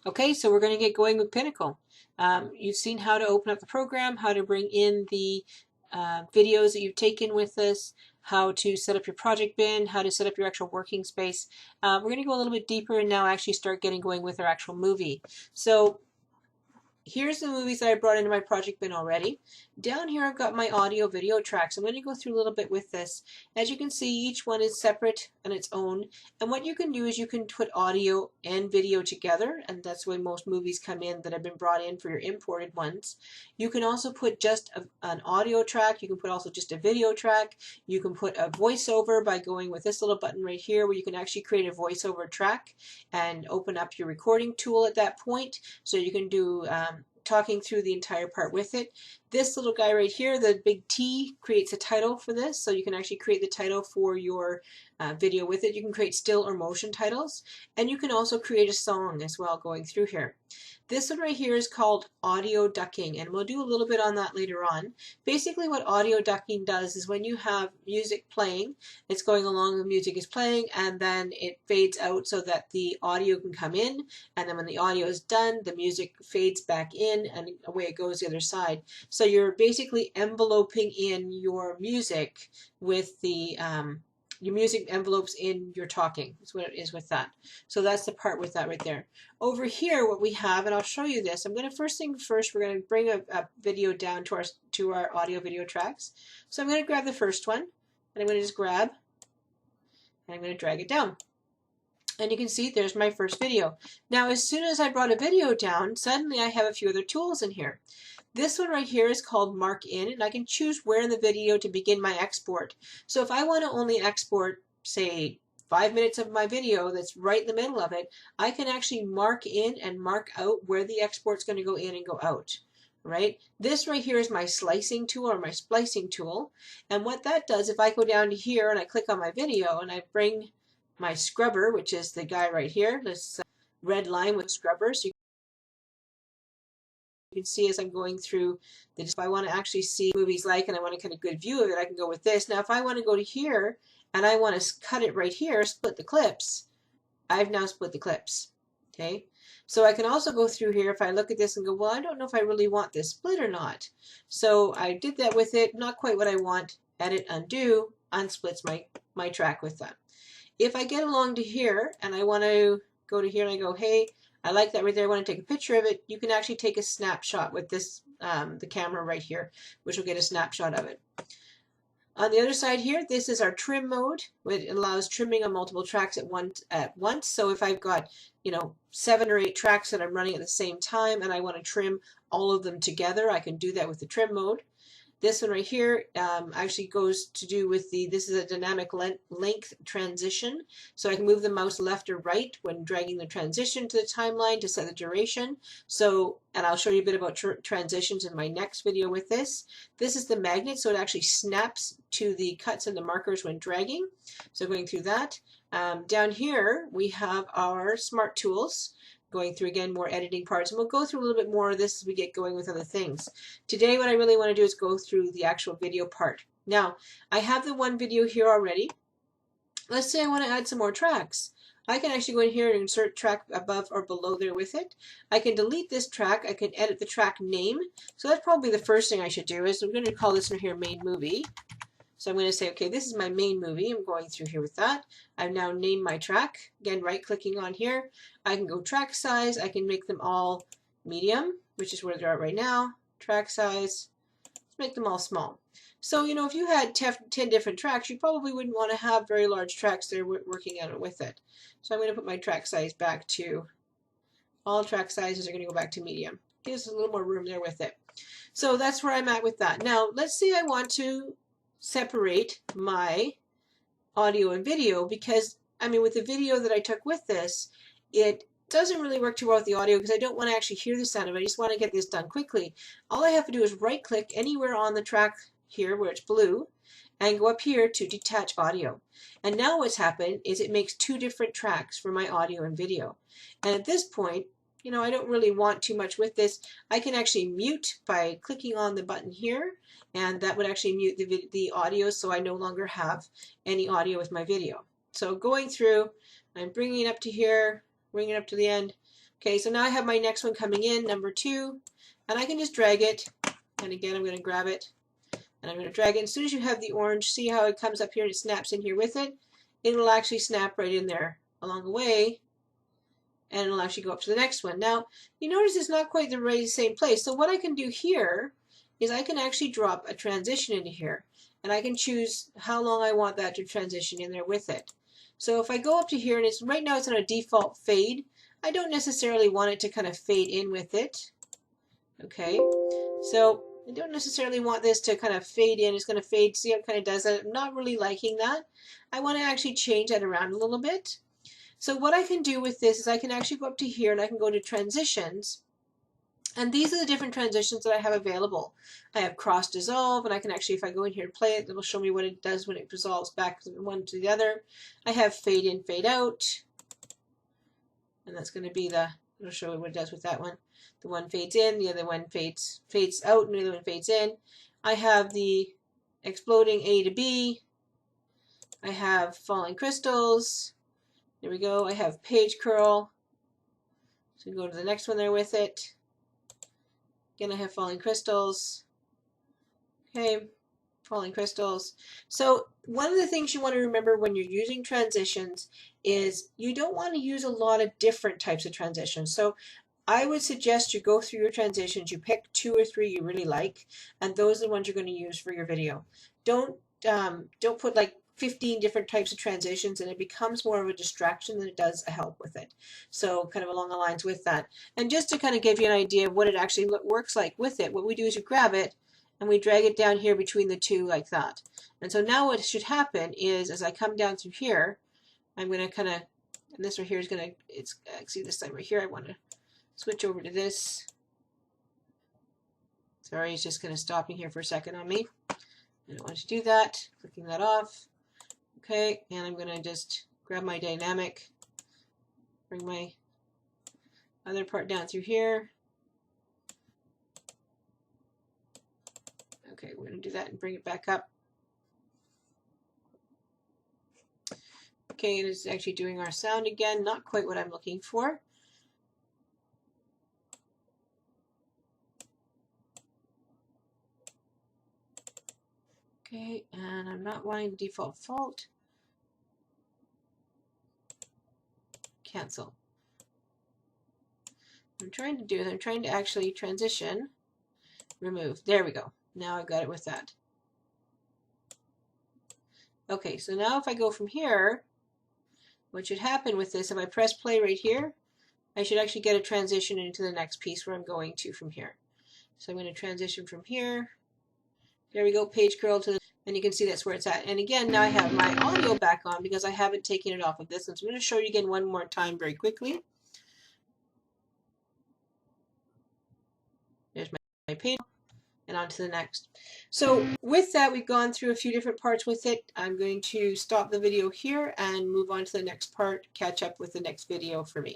Okay, so we're going to get going with Pinnacle. You've seen how to open up the program, how to bring in the videos that you've taken with this, how to set up your project bin, how to set up your actual working space. We're going to go a little bit deeper and now actually start getting going with our actual movie. So here's the movies that I brought into my project bin already. Down here I've got my audio video tracks. I'm going to go through a little bit with this. As you can see, each one is separate on its own, and what you can do is you can put audio and video together, and that's the way most movies come in that have been brought in for your imported ones. You can also put just an audio track. You can put also just a video track. You can put a voiceover by going with this little button right here where you can actually create a voiceover track and open up your recording tool at that point, so you can do talking through the entire part with it. This little guy right here, the big T, creates a title for this, so you can actually create the title for your video with it. You can create still or motion titles, and you can also create a song as well going through here. This one right here is called audio ducking, and we'll do a little bit on that later on. Basically what audio ducking does is when you have music playing, it's going along, the music is playing, and then it fades out so that the audio can come in, and then when the audio is done, the music fades back in and away it goes the other side. So you're basically enveloping in your music with the your music envelopes in your talking. That's what it is with that. So that's the part with that right there. Over here, what we have, and I'll show you this. I'm going to first, we're going to bring a video down to our audio video tracks. So I'm going to grab the first one, and I'm going to just grab, and I'm going to drag it down. And you can see there's my first video. Now, as soon as I brought a video down, suddenly I have a few other tools in here. This one right here is called Mark In, and I can choose where in the video to begin my export. So if I want to only export, say, 5 minutes of my video that's right in the middle of it, I can actually mark in and mark out where the export's going to go in and go out. Right? This right here is my slicing tool or my splicing tool. And what that does, if I go down to here and I click on my video and I bring my scrubber, which is the guy right here, this red line with scrubber, so you can see as I'm going through that if I want to actually see movies like and I want to get a good view of it, I can go with this. Now if I want to go to here and I want to cut it right here, split the clips, I've now split the clips. Okay, so I can also go through here if I look at this and go, well, I don't know if I really want this split or not. So I did that with it, not quite what I want. Edit, undo, unsplits my track with that. If I get along to here and I want to go to here and I go, hey, I like that right there, I want to take a picture of it, you can actually take a snapshot with this, the camera right here, which will get a snapshot of it. On the other side here, this is our trim mode, which allows trimming on multiple tracks at once. So if I've got, 7 or 8 tracks that I'm running at the same time and I want to trim all of them together, I can do that with the trim mode. This one right here actually goes to do with this is a dynamic length transition. So I can move the mouse left or right when dragging the transition to the timeline to set the duration. So, and I'll show you a bit about transitions in my next video with this. This is the magnet, so it actually snaps to the cuts and the markers when dragging. So going through that. Down here we have our smart tools. Going through again more editing parts, and we'll go through a little bit more of this as we get going with other things. Today what I really want to do is go through the actual video part. Now I have the one video here already. Let's say I want to add some more tracks. I can actually go in here and insert track above or below there with it. I can delete this track. I can edit the track name. So that's probably the first thing I should do is I'm going to call this one here main movie. So I'm going to say, okay, this is my main movie. I'm going through here with that. I've now named my track. Again, right-clicking on here. I can go track size. I can make them all medium, which is where they're at right now. Track size. Let's make them all small. So, if you had 10 different tracks, you probably wouldn't want to have very large tracks there working on it with it. So I'm going to put my track size back to, all track sizes are going to go back to medium. Gives us a little more room there with it. So that's where I'm at with that. Now, let's say I want to separate my audio and video, because with the video that I took with this, it doesn't really work too well with the audio because I don't want to actually hear the sound of it. I just want to get this done quickly. All I have to do is right click anywhere on the track here where it's blue and go up here to detach audio. And now what's happened is it makes 2 different tracks for my audio and video. And at this point, I don't really want too much with this. I can actually mute by clicking on the button here, and that would actually mute the audio, so I no longer have any audio with my video. So going through, I'm bringing it up to here, bringing it up to the end. Okay, so now I have my next one coming in, number 2, and I can just drag it, and again I'm going to grab it, and I'm going to drag it. As soon as you have the orange, see how it comes up here and it snaps in here with it? It'll actually snap right in there along the way, and it'll actually go up to the next one. Now, you notice it's not quite the same place, so what I can do here is I can actually drop a transition into here, and I can choose how long I want that to transition in there with it. So if I go up to here, and it's right now it's on a default fade, I don't necessarily want it to kind of fade in with it. Okay, so I don't necessarily want this to kind of fade in. It's going to fade. See how it kind of does that? I'm not really liking that. I want to actually change that around a little bit. So what I can do with this is I can actually go up to here and I can go to transitions. And these are the different transitions that I have available. I have cross dissolve, and I can actually, if I go in here and play it, it will show me what it does when it dissolves back from one to the other. I have fade in, fade out, and that's going to be it'll show me what it does with that one. The one fades in, the other one fades out, and the other one fades in. I have the exploding A to B. I have falling crystals. There we go. I have page curl. So we go to the next one there with it. Again, I have falling crystals. Okay, falling crystals. So one of the things you want to remember when you're using transitions is you don't want to use a lot of different types of transitions. So I would suggest you go through your transitions, you pick 2 or 3 you really like, and those are the ones you're going to use for your video. Don't put like 15 different types of transitions, and it becomes more of a distraction than it does a help with it. So kind of along the lines with that. And just to kind of give you an idea of what it actually works like with it, what we do is you grab it and we drag it down here between the 2 like that. And so now what should happen is as I come down through here, I'm going to kind of, and this right here is going to, it's actually this time right here, I want to switch over to this. Sorry, it's just kind of stopping here for a second on me. I don't want to do that. Clicking that off. Okay, and I'm going to just grab my dynamic, bring my other part down through here. Okay, we're going to do that and bring it back up. Okay, it is actually doing our sound again, not quite what I'm looking for. Okay, and I'm not wanting default fault. Cancel. What I'm trying to do is I'm trying to actually transition, remove. There we go. Now I've got it with that. Okay, so now if I go from here, what should happen with this, if I press play right here, I should actually get a transition into the next piece where I'm going to from here. So I'm going to transition from here. There we go, page curl to the, and you can see that's where it's at. And again, now I have my audio back on because I haven't taken it off of this. And so I'm going to show you again one more time very quickly. There's my page, and on to the next. So with that, we've gone through a few different parts with it. I'm going to stop the video here and move on to the next part, catch up with the next video for me.